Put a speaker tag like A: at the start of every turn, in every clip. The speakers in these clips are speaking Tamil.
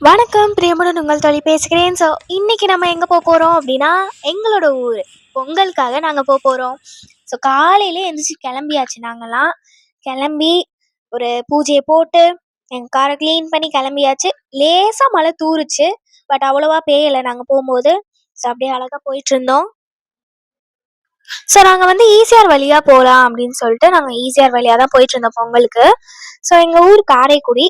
A: வணக்கம், பிரியமுடன் உங்கள் தோழி பேசுகிறேன். ஸோ இன்னைக்கு நம்ம எங்கே போக போகிறோம் அப்படின்னா, எங்களோட ஊர் பொங்கலுக்காக நாங்கள் போகிறோம். ஸோ காலையிலே எந்திரிச்சு கிளம்பியாச்சு. நாங்கள்லாம் கிளம்பி ஒரு பூஜையை போட்டு எங்கள் காரை க்ளீன் பண்ணி கிளம்பியாச்சு. லேசாக மழை தூருச்சு, பட் அவ்வளோவா பெய்யலை நாங்கள் போகும்போது. ஸோ அப்படியே அழகாக போயிட்டு இருந்தோம். ஸோ நாங்கள் வந்து ஈசிஆர் வழியாக போகலாம் அப்படின்னு சொல்லிட்டு நாங்கள் ஈசிஆர் வழியாக தான் போயிட்டு இருந்தோம் பொங்கலுக்கு. ஸோ எங்கள் ஊர் காரைக்குடி.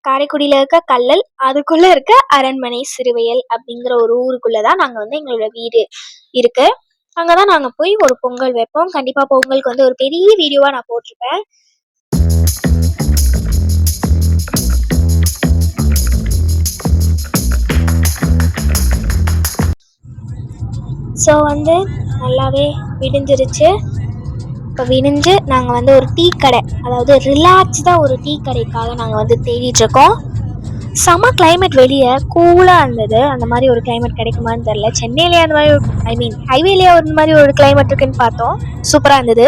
A: காரைக்குடியில் இருக்க கல்லல், அதுக்குள்ளே இருக்க அரண்மனை சிறுவயல் அப்படிங்கிற ஒரு ஊருக்குள்ளே தான் நாங்கள் வந்து எங்களோட வீடு இருக்கு. அங்கே தான் நாங்கள் போய் ஒரு பொங்கல் வைப்போம். கண்டிப்பாக பொங்கலுக்கு வந்து ஒரு பெரிய வீடியோவாக நான் போட்டிருப்பேன். ஸோ வந்து நல்லாவே விடிஞ்சிருச்சு. இப்போ விடிஞ்சு நாங்கள் வந்து ஒரு டீ கடை, அதாவது ரிலாக்ஸ்டாக ஒரு டீ கடைக்காக நாங்கள் வந்து தேடிட்டுருக்கோம். செம கிளைமேட், வெளியே கூலாக இருந்தது. அந்த மாதிரி ஒரு கிளைமேட் கிடைக்குமான்னு தெரில. சென்னையிலேயே அந்த மாதிரி ஹைவேலேயே ஒரு மாதிரி ஒரு கிளைமேட் இருக்குன்னு பார்த்தோம். சூப்பராக இருந்தது.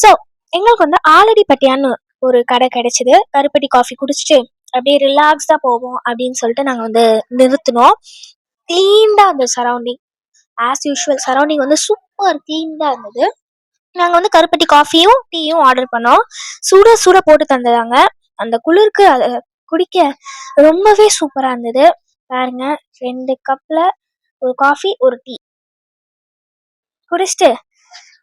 A: ஸோ எங்களுக்கு வந்து ஆலடிப்பட்டியான்னு ஒரு கடை கிடைச்சிது. கருப்பட்டி காஃபி குடிச்சிட்டு அப்படியே ரிலாக்ஸ்டாக போவோம் அப்படின்னு சொல்லிட்டு நாங்கள் வந்து நிறுத்தினோம். க்ளீன்டாக அந்த சரௌண்டிங், ஆஸ் யூஷுவல் சரௌண்டிங் வந்து சூப்பர் க்ளீன்டாக இருந்தது. நாங்கள் வந்து கருப்பட்டி காஃபியும் டீயும் ஆர்டர் பண்ணோம். சுட சுட போட்டு தந்ததாங்க. அந்த குளிருக்கு அதை குடிக்க ரொம்பவே சூப்பராக இருந்தது. பாருங்க, 2 கப்பில் ஒரு காஃபி ஒரு டீ குடிச்சிட்டு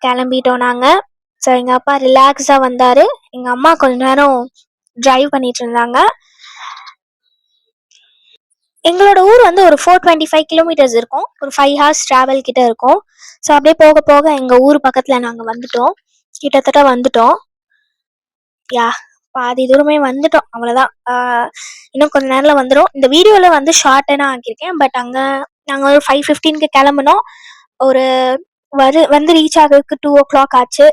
A: கிளம்பிட்டோம் நாங்கள். ஸோ எங்கள் அப்பா ரிலாக்ஸாக வந்தார். எங்கள் அம்மா கொஞ்ச நேரம் ட்ரைவ் பண்ணிட்டு இருந்தாங்க. எங்களோட ஊர் வந்து ஒரு 425 கிலோமீட்டர்ஸ் இருக்கும். ஒரு 5 ஹவர்ஸ் ட்ராவல் கிட்ட இருக்கும். ஸோ அப்படியே போக போக எங்கள் ஊர் பக்கத்தில் நாங்கள் வந்துட்டோம். கிட்டத்தட்ட வந்துட்டோம். யா, பாதி தூரமே வந்துட்டோம். அவ்வளோதான். இன்னும் கொஞ்ச நேரத்தில் வந்துடும். இந்த வீடியோவில் வந்து ஷார்ட்டனாக ஆக்கியிருக்கேன். பட் அங்கே நாங்கள் ஒரு 5:15க்கு கிளம்புனோம். ஒரு வந்து ரீச் ஆகிறதுக்கு 2 o'clock ஆச்சு.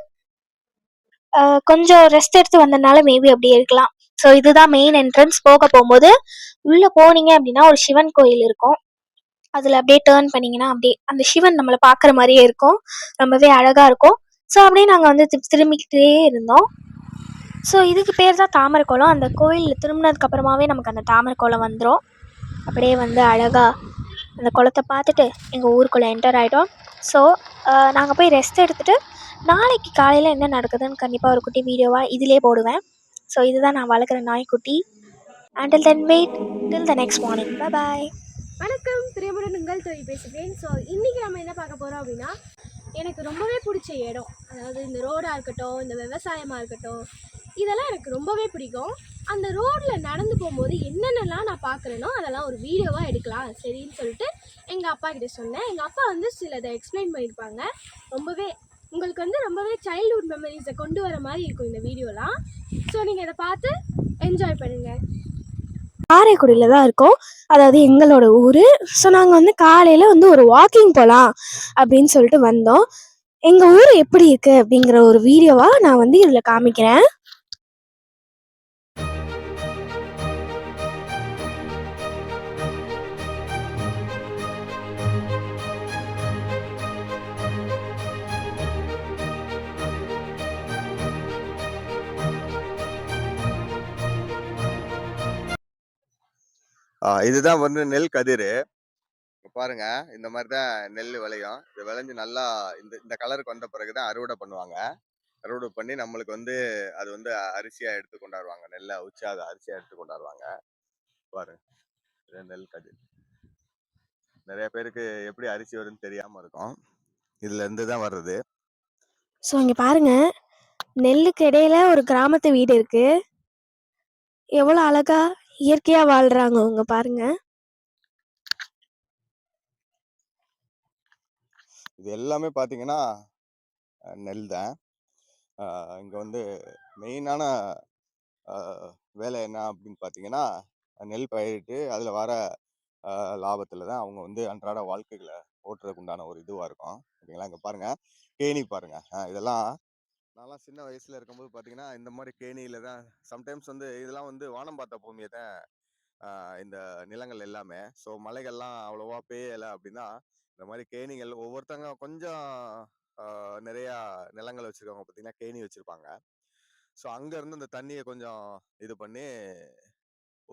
A: கொஞ்சம் ரெஸ்ட் எடுத்து வந்ததுனால மேபி அப்படியே இருக்கலாம். ஸோ இதுதான் மெயின் என்ட்ரன்ஸ். போகும்போது உள்ளே போனீங்க அப்படின்னா ஒரு சிவன் கோயில் இருக்கும். அதில் அப்படியே டேர்ன் பண்ணிங்கன்னா அப்படியே அந்த சிவன் நம்மளை பார்க்குற மாதிரியே இருக்கும். ரொம்பவே அழகாக இருக்கும். ஸோ அப்படியே நாங்கள் வந்து திரும்பிக்கிட்டே இருந்தோம். ஸோ இதுக்கு பேர் தான் தாமரை கோலம். அந்த கோயில் திரும்பினதுக்கு அப்புறமாவே நமக்கு அந்த தாமரை கோலம் வந்துடும். அப்படியே வந்து அழகாக அந்த குளத்தை பார்த்துட்டு எங்கள் ஊருக்குள்ளே என்டர் ஆகிட்டோம். ஸோ நாங்கள் போய் ரெஸ்ட் எடுத்துகிட்டு நாளைக்கு காலையில் என்ன நடக்குதுன்னு கண்டிப்பாக ஒரு குட்டி வீடியோவாக இதிலே போடுவேன். ஸோ இதுதான் நான் வளர்க்குற நாய்க்குட்டி. Until then, wait till the next morning. Bye bye.
B: வணக்கம், பிரியமுடன் உங்கள் தோழி பேசுகிறேன். ஸோ இன்றைக்கி நம்ம என்ன பார்க்க போகிறோம் அப்படின்னா, எனக்கு ரொம்பவே பிடிச்ச இடம், அதாவது இந்த ரோடாக இருக்கட்டும், இந்த விவசாயமாக இருக்கட்டும், இதெல்லாம் எனக்கு ரொம்பவே பிடிக்கும். அந்த ரோட்டில் நடந்து போகும்போது என்னென்னலாம் நான் பார்க்குறேனோ அதெல்லாம் ஒரு வீடியோவாக எடுக்கலாம் சரின்னு சொல்லிட்டு எங்கள் அப்பா கிட்ட சொன்னேன். எங்கள் அப்பா வந்து சிலதை எக்ஸ்பிளைன் பண்ணியிருப்பாங்க. ரொம்பவே உங்களுக்கு வந்து ரொம்பவே சைல்ட்ஹுட் மெமரிஸை கொண்டு வர மாதிரி இருக்கும் இந்த வீடியோலாம். ஸோ நீங்கள் இதை பார்த்து என்ஜாய் பண்ணுங்கள்.
A: காரைக்குடியில் தான் இருக்கோம், அதாவது எங்களோட ஊர். ஸோ நாங்கள் வந்து காலையில் வந்து ஒரு வாக்கிங் போகலாம் அப்படின்னு சொல்லிட்டு வந்தோம். எங்கள் ஊர் எப்படி இருக்குது அப்படிங்கிற ஒரு வீடியோவாக நான் வந்து இதில் காமிக்கிறேன்.
C: இதுதான் வந்து நெல் கதிரு. பாருங்க, இந்த மாதிரி தான் நெல் விளையும். இது விளைஞ்சு நல்லா இந்த இந்த கலருக்கு வந்த பிறகுதான் அறுவடை பண்ணுவாங்க. அறுவடை பண்ணி நம்மளுக்கு வந்து அது வந்து அரிசியா எடுத்து கொண்டாடுவாங்க. நெல்லை அவிச்சு அதை அரிசியா எடுத்து கொண்டாடுவாங்க. பாருங்க, இது நெல் கதிர். நிறைய பேருக்கு எப்படி அரிசி வரும்னு தெரியாம இருக்கும். இதுல இருந்து தான் வர்றது.
A: ஸோ இங்கே பாருங்க, நெல்லுக்கு இடையில ஒரு கிராமத்து வீடு இருக்கு. எவ்வளோ அழகா இயற்கையா வாழ்றாங்க அவங்க பாருங்க.
C: இது எல்லாமே பாத்தீங்கன்னா நெல் தான். இங்க வந்து மெயினான வேலை என்ன அப்படின்னு பாத்தீங்கன்னா, நெல் பயிரிட்டு அதுல வர லாபத்துல தான் அவங்க வந்து அன்றாட வாழ்க்கைகளை ஓட்டுறதுக்கு உண்டான ஒரு இதுவா இருக்கும். ஓகேங்களா? இங்க பாருங்க, கேணி பாருங்க. இதெல்லாம் நான்லாம் சின்ன வயசுல இருக்கும்போது பாத்தீங்கன்னா இந்த மாதிரி கேணியில தான் சம்டைம்ஸ் வந்து இதெல்லாம் வந்து வானம் பார்த்த பூமியை தான் இந்த நிலங்கள் எல்லாமே. ஸோ மலைகள்லாம் அவ்வளோவா பெய்யலை அப்படின்னா இந்த மாதிரி கேணிகள் ஒவ்வொருத்தங்க கொஞ்சம் நிறையா நிலங்கள் வச்சிருக்கவங்க பார்த்தீங்கன்னா கேணி வச்சிருப்பாங்க. ஸோ அங்க இருந்து இந்த தண்ணியை கொஞ்சம் இது பண்ணி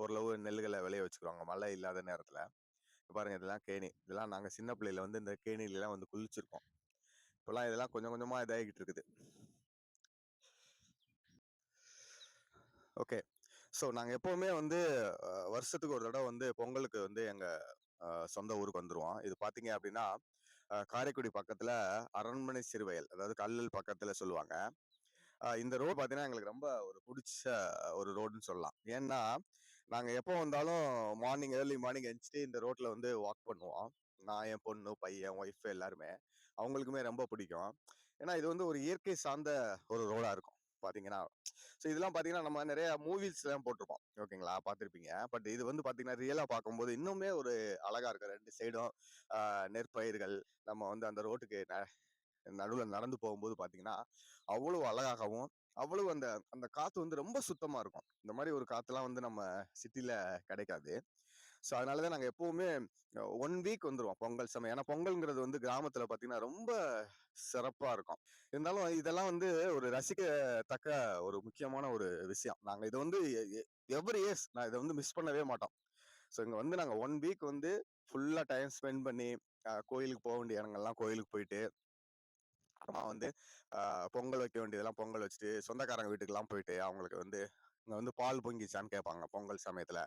C: ஓரளவு நெல்லுகளை விளைய வச்சுக்குவாங்க மழை இல்லாத நேரத்துல. பாருங்க, இதெல்லாம் கேணி. இதெல்லாம் நாங்க சின்ன பிள்ளையில வந்து இந்த கேணிலாம் வந்து குளிச்சிருக்கோம். இப்பெல்லாம் இதெல்லாம் கொஞ்சம் கொஞ்சமா இதாகிட்டு இருக்குது. ஓகே. ஸோ நாங்க எப்பவுமே வந்து வருஷத்துக்கு ஒரு தடவை வந்து பொங்கலுக்கு வந்து எங்க சொந்த ஊருக்கு வந்துருவோம். இது பாத்தீங்க அப்படின்னா காரைக்குடி பக்கத்துல அரண்மனை சிறுவயல், அதாவது கல்லல் பக்கத்துல சொல்லுவாங்க. இந்த ரோடு பாத்தீங்கன்னா எங்களுக்கு ரொம்ப ஒரு பிடிச்ச ஒரு ரோடுன்னு சொல்லலாம். ஏன்னா நாங்க எப்போ வந்தாலும் ஏர்லி மார்னிங் எந்திரிச்சிட்டு இந்த ரோட்ல வந்து வாக் பண்ணுவோம். நான், என் பொண்ணு, பையன், ஒய்ஃப் எல்லாருமே. அவங்களுக்குமே ரொம்ப பிடிக்கும். ஏன்னா இது வந்து ஒரு இயற்கை சார்ந்த ஒரு ரோடா இருக்கும் பாத்தீங்கன்னா. ஸோ இதெல்லாம் பாத்தீங்கன்னா நம்ம நிறைய மூவிஸ் எல்லாம் போட்டிருப்போம், ஓகேங்களா, பார்த்துருப்பீங்க. பட் இது வந்து பாத்தீங்கன்னா ரியலா பார்க்கும்போது இன்னுமே ஒரு அழகா இருக்கு. 2 சைடும் நெற்பயிர்கள். நம்ம வந்து அந்த ரோட்டுக்கு நடுவுல நடந்து போகும்போது பாத்தீங்கன்னா அவ்வளவு அழகாகவும், அவ்வளவு அந்த அந்த காத்து வந்து ரொம்ப சுத்தமா இருக்கும். இந்த மாதிரி ஒரு காத்துலாம் வந்து நம்ம சிட்டில கிடைக்காது. ஸோ அதனாலதான் நாங்க எப்பவுமே 1 வீக் வந்துருவோம் பொங்கல் சமயம். ஏன்னா பொங்கல்ங்கிறது வந்து கிராமத்துல பாத்தீங்கன்னா ரொம்ப சிறப்பா இருக்கும். இருந்தாலும் இதெல்லாம் வந்து ஒரு ரசிக்கத்தக்க ஒரு முக்கியமான ஒரு விஷயம். நாங்க இதை வந்து எவ்ரி இயர்ஸ் நான் இதை வந்து மிஸ் பண்ணவே மாட்டோம். ஸோ இங்க வந்து நாங்க 1 வீக் வந்து ஃபுல்லா டைம் ஸ்பெண்ட் பண்ணி கோயிலுக்கு போக வேண்டிய இடங்கள்லாம் கோயிலுக்கு போயிட்டு, அப்புறமா வந்து பொங்கல் வைக்க வேண்டியதெல்லாம் பொங்கல் வச்சுட்டு, சொந்தக்காரங்க வீட்டுக்கெல்லாம் போயிட்டு அவங்களுக்கு வந்து இங்க வந்து பால் பொங்கிச்சான்னு கேட்பாங்க பொங்கல் சமயத்துல.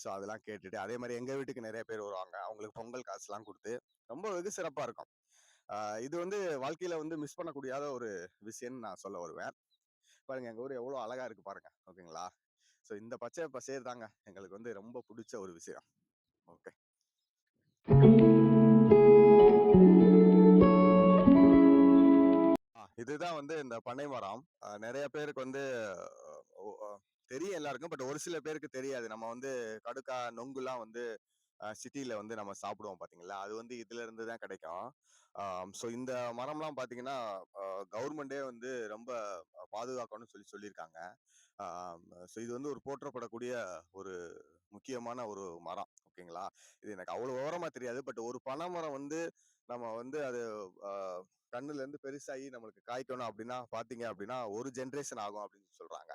C: ஸோ அதெல்லாம் கேட்டுட்டு, அதே மாதிரி எங்க வீட்டுக்கு நிறைய பேர் வருவாங்க. அவங்களுக்கு பொங்கல் காசுலாம் கொடுத்து ரொம்ப வெகு சிறப்பா இருக்கும். இது வந்து வாழ்க்கையில வந்து மிஸ் பண்ணக்கூடியாத ஒரு விஷயம்னு நான் சொல்ல வருவேன். பாருங்க, எங்க ஊர் எவ்வளவு அழகா இருக்கு பாருங்க, ஓகேங்களா. ஸோ இந்த பச்சை பசேர் தாங்க எங்களுக்கு வந்து ரொம்ப பிடிச்ச ஒரு விஷயம். ஓகே. இதுதான் வந்து இந்த பண்ணை மரம். நிறைய பேருக்கு வந்து தெரியும் எல்லாருக்கும். பட் ஒரு சில பேருக்கு தெரியாது. நம்ம வந்து கடுக்கா, நொங்குலாம் வந்து சிட்டில வந்து நம்ம சாப்பிடுவோம் பாத்தீங்களா, அது வந்து இதுல இருந்து தான் கிடைக்கும். ஸோ இந்த மரம்லாம் பாத்தீங்கன்னா கவர்மெண்டே வந்து ரொம்ப பாதுகாக்கணும்னு சொல்லியிருக்காங்க. ஸோ இது வந்து ஒரு போற்றப்படக்கூடிய ஒரு முக்கியமான ஒரு மரம், ஓகேங்களா. இது எனக்கு அவ்வளவு விவரமா தெரியாது. பட் ஒரு பனை மரம் வந்து நம்ம வந்து அது கண்ணுல இருந்து பெருசாகி நம்மளுக்கு காய்க்கணும் அப்படின்னா பாத்தீங்க அப்படின்னா ஒரு ஜென்ரேஷன் ஆகும் அப்படின்னு சொல்றாங்க,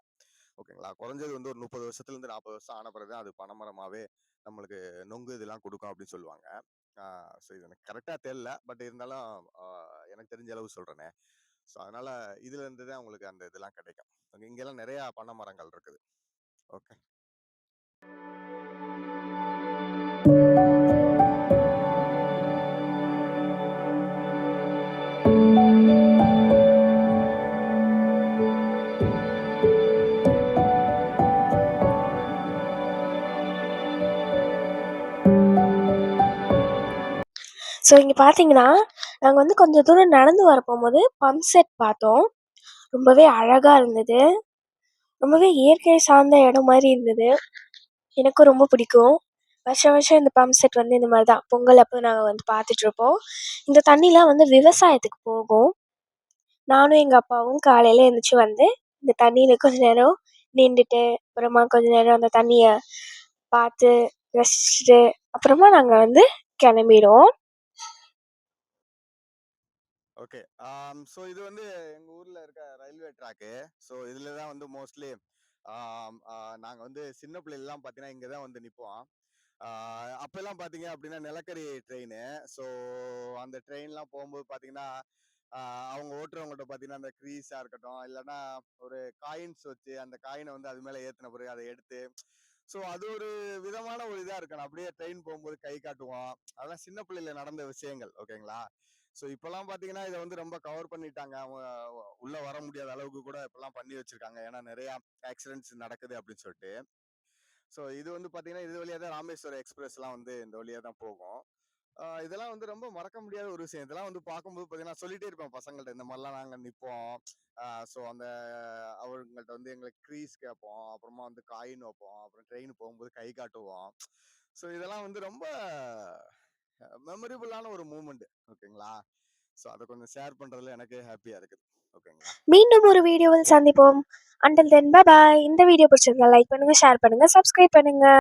C: ஓகேங்களா. குறைஞ்சது வந்து ஒரு 30 வருஷத்துல இருந்து 40 வருஷம் ஆன பிறகுதான் அது பனைமரமாவே நம்மளுக்கு நொங்கு இதெல்லாம் கொடுக்கும் அப்படின்னு சொல்லுவாங்க. ஸோ இது எனக்கு கரெக்டா தெரியல. பட் இருந்தாலும் எனக்கு தெரிஞ்ச அளவு சொல்றேனே. ஸோ அதனால இதுல இருந்து தான் உங்களுக்கு அந்த இதெல்லாம் கிடைக்கும். இங்கெல்லாம் நிறைய பனை மரங்கள் இருக்குது. ஓகே.
A: ஸோ இங்கே பார்த்தீங்கன்னா நாங்கள் வந்து கொஞ்சம் தூரம் நடந்து வர போகும்போது பம்ப் செட் பார்த்தோம். ரொம்பவே அழகாக இருந்தது. ரொம்பவே இயற்கை சார்ந்த இடம் மாதிரி இருந்தது. எனக்கும் ரொம்ப பிடிக்கும். வருஷம் வருஷம் இந்த பம்ப் செட் வந்து இந்த மாதிரி தான் பொங்கல் அப்போ நாங்கள் வந்து பார்த்துட்ருப்போம். இந்த தண்ணிலாம் வந்து விவசாயத்துக்கு போகும். நானும் எங்கள் அப்பாவும் காலையில் எழுந்திரிச்சி வந்து இந்த தண்ணியில் கொஞ்ச நேரம் நின்றுட்டு, அப்புறமா கொஞ்ச நேரம் அந்த தண்ணியை பார்த்து ரசிச்சுட்டு அப்புறமா நாங்கள் வந்து கிளம்பிடுவோம்.
C: ஓகே. ஸோ இது வந்து எங்க ஊர்ல இருக்க ரயில்வே ட்ராக்கு. ஸோ இதுல தான் வந்து மோஸ்ட்லி நாங்க வந்து சின்ன பிள்ளைலாம் பாத்தீங்கன்னா இங்கதான் வந்து நிப்போம். அப்பெல்லாம் பாத்தீங்க அப்படின்னா நிலக்கரி ட்ரெயின். ஸோ அந்த ட்ரெயின்லாம் போகும்போது பாத்தீங்கன்னா அவங்க ஓட்டுறவங்கள்ட்ட பாத்தீங்கன்னா அந்த க்ரீஸா இருக்கட்டும், இல்லைன்னா ஒரு காயின்ஸ் வச்சு அந்த காயினை வந்து அது மேல ஏத்தின பிறகு அதை எடுத்து, ஸோ அது ஒரு விதமான ஒரு இதா இருக்கணும். அப்படியே ட்ரெயின் போகும்போது கை காட்டுவோம். அதெல்லாம் சின்ன பிள்ளைல நடந்த விஷயங்கள், ஓகேங்களா. ஸோ இப்பெல்லாம் பாத்தீங்கன்னா இதை வந்து ரொம்ப கவர் பண்ணிட்டாங்க. அவங்க உள்ள வர முடியாத அளவுக்கு கூட இப்பெல்லாம் பண்ணி வச்சிருக்காங்க. ஏன்னா நிறைய ஆக்சிடென்ட்ஸ் நடக்குது அப்படின்னு சொல்லிட்டு. ஸோ இது வந்து பாத்தீங்கன்னா இது வழியா தான் ராமேஸ்வரம் எக்ஸ்பிரஸ் எல்லாம் வந்து இந்த வழியா தான் போகும். இதெல்லாம் வந்து ரொம்ப மறக்க முடியாத ஒரு விஷயம். இதெல்லாம் வந்து பார்க்கும்போது பாத்தீங்கன்னா சொல்லிட்டே இருப்பேன் பசங்கள்ட்ட, இந்த மாதிரிலாம் நாங்க நிப்போம். ஸோ அந்த அவங்கள்ட்ட வந்து எங்களுக்கு க்ரீஸ் கேட்போம், அப்புறமா வந்து காயின் வைப்போம், அப்புறம் ட்ரெயின் போகும்போது கை காட்டுவோம். ஸோ இதெல்லாம் வந்து ரொம்ப மெமரபிளான ஒரு மூமெண்ட், ஓகேங்களா. ஸோ அதை கொஞ்சம் ஷேர் பண்றதுல எனக்கு ஹாப்பியா இருக்குது, ஓகேங்களா.
A: மீண்டும் ஒரு வீடியோவில் சந்திப்போம். Until then bye bye. இந்த வீடியோ பிடிச்சிருந்தா லைக் பண்ணுங்கள், ஷேர் பண்ணுங்கள், சப்ஸ்கிரைப் பண்ணுங்கள்.